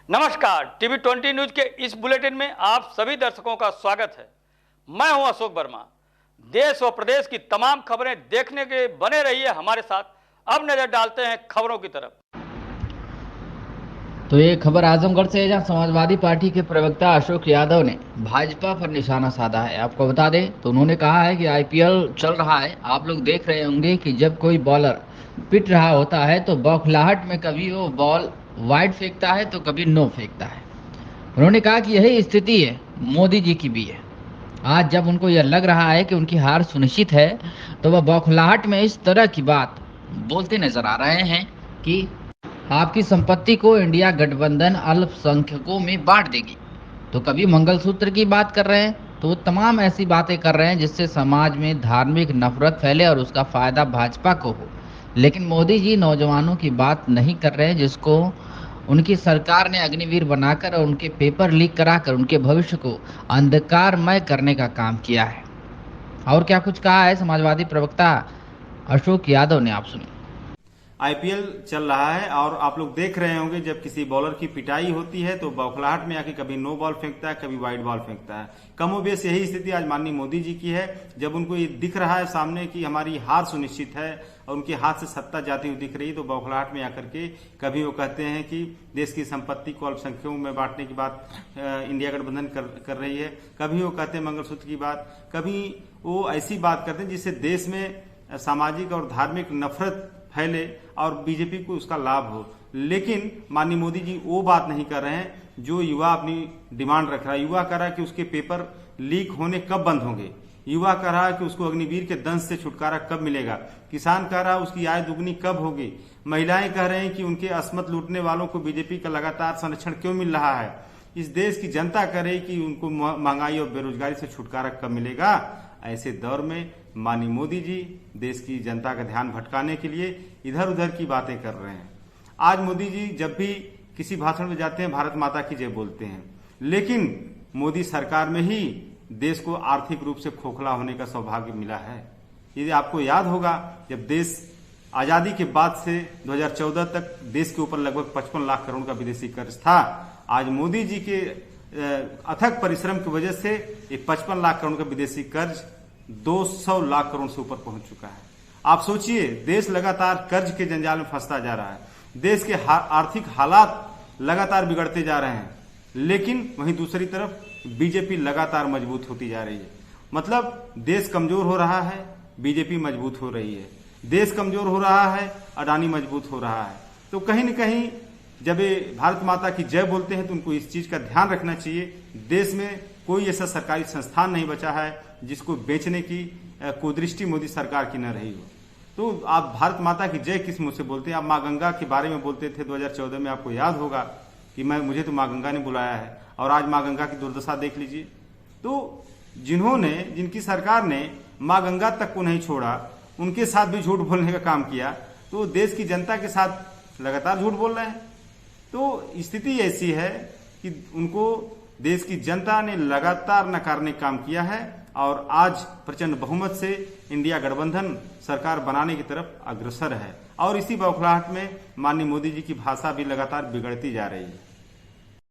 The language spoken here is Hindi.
नमस्कार, टीवी 20 न्यूज के इस बुलेटिन में आप सभी दर्शकों का स्वागत है। मैं हूं अशोक वर्मा। देश व प्रदेश की तमाम खबरें देखने के बने रहिए हमारे साथ। अब नजर डालते हैं खबरों की तरफ। तो ये खबर आजमगढ़ से है, जहां समाजवादी पार्टी के प्रवक्ता अशोक यादव ने भाजपा पर निशाना साधा है। आपको बता दें तो उन्होंने कहा है कि आईपीएल चल रहा है, आप लोग देख रहे होंगे कि जब कोई बॉलर पिट रहा होता है तो बौखलाहट में कभी वो बॉल वाइड फेंकता है तो कभी नो फेंकता है। उन्होंने कहा कि यही स्थिति है मोदी जी की भी है। आज जब उनको यह लग रहा है कि उनकी हार सुनिश्चित है तो वह बौखलाहट में इस तरह की बात बोलते नजर आ रहे हैं कि आपकी संपत्ति को इंडिया गठबंधन अल्पसंख्यकों में बांट देगी। तो कभी मंगलसूत्र की बात कर रहे हैं, तो वो तमाम ऐसी बातें कर रहे हैं जिससे समाज में धार्मिक नफरत फैले और उसका फायदा भाजपा को हो। लेकिन मोदी जी नौजवानों की बात नहीं कर रहे हैं, जिसको उनकी सरकार ने अग्निवीर बनाकर और उनके पेपर लीक कराकर उनके भविष्य को अंधकारमय करने का काम किया है। और क्या कुछ कहा है समाजवादी प्रवक्ता अशोक यादव ने, आप सुनिए। आईपीएल चल रहा है और आप लोग देख रहे होंगे जब किसी बॉलर की पिटाई होती है तो बौखलाहट में आके कभी नो बॉल फेंकता है, कभी वाइड बॉल फेंकता है। कमोबेश यही स्थिति आज माननीय मोदी जी की है। जब उनको ये दिख रहा है सामने कि हमारी हार सुनिश्चित है और उनके हाथ से सत्ता जाती हुई दिख रही है, तो बौखलाहट में आकर के कभी वो कहते हैं कि देश की संपत्ति को अल्पसंख्यकों में बांटने की बात इंडिया गठबंधन कर रही है, कभी वो कहते हैं मंगलसूत्र की बात, कभी वो ऐसी बात करते हैं जिससे देश में सामाजिक और धार्मिक नफरत फैले और बीजेपी को उसका लाभ हो। लेकिन माननीय मोदी जी वो बात नहीं कर रहे हैं जो युवा अपनी डिमांड रख रहा है। युवा कह रहा है कि उसके पेपर लीक होने कब बंद होंगे, युवा कह रहा है कि उसको अग्निवीर के दंश से छुटकारा कब मिलेगा, किसान कह रहा है उसकी आय दुगनी कब होगी, महिलाएं कह रहे हैं कि उनके अस्मत लूटने वालों को बीजेपी का लगातार संरक्षण क्यों मिल रहा है, इस देश की जनता कह रही कि उनको महंगाई और बेरोजगारी से छुटकारा कब मिलेगा। ऐसे दौर में माननीय मोदी जी देश की जनता का ध्यान भटकाने के लिए इधर उधर की बातें कर रहे हैं। आज मोदी जी जब भी किसी भाषण में जाते हैं भारत माता की जय बोलते हैं, लेकिन मोदी सरकार में ही देश को आर्थिक रूप से खोखला होने का सौभाग्य मिला है। यदि आपको याद होगा जब देश आजादी के बाद से 2014 तक देश के ऊपर लगभग 55 लाख करोड़ का विदेशी कर्ज था। आज मोदी जी के अथक परिश्रम की वजह से ये 55 लाख करोड़ का विदेशी कर्ज 200 लाख करोड़ से ऊपर पहुंच चुका है। आप सोचिए, देश लगातार कर्ज के जंजाल में फंसता जा रहा है, देश के आर्थिक हालात लगातार बिगड़ते जा रहे हैं, लेकिन वहीं दूसरी तरफ बीजेपी लगातार मजबूत होती जा रही है। मतलब देश कमजोर हो रहा है, बीजेपी मजबूत हो रही है, देश कमजोर हो रहा है, अडानी मजबूत हो रहा है। तो कहीं न कहीं जब ये भारत माता की जय बोलते हैं तो उनको इस चीज का ध्यान रखना चाहिए। देश में कोई ऐसा सरकारी संस्थान नहीं बचा है जिसको बेचने की कुदृष्टि मोदी सरकार की न रही हो। तो आप भारत माता की जय किस मुंह से बोलते हैं? आप माँ गंगा के बारे में बोलते थे 2014 में, आपको याद होगा कि मुझे तो माँ गंगा ने बुलाया है, और आज माँ गंगा की दुर्दशा देख लीजिए। तो जिनकी सरकार ने माँ गंगा तक को नहीं छोड़ा, उनके साथ भी झूठ बोलने का काम किया, तो देश की जनता के साथ लगातार झूठ बोल रहे हैं। तो स्थिति ऐसी है कि उनको देश की जनता ने लगातार नकारने का काम किया है और आज प्रचंड बहुमत से इंडिया गठबंधन सरकार बनाने की तरफ अग्रसर है। और इसी बौखलाहट में माननीय मोदी जी की भाषा भी लगातार बिगड़ती जा रही है।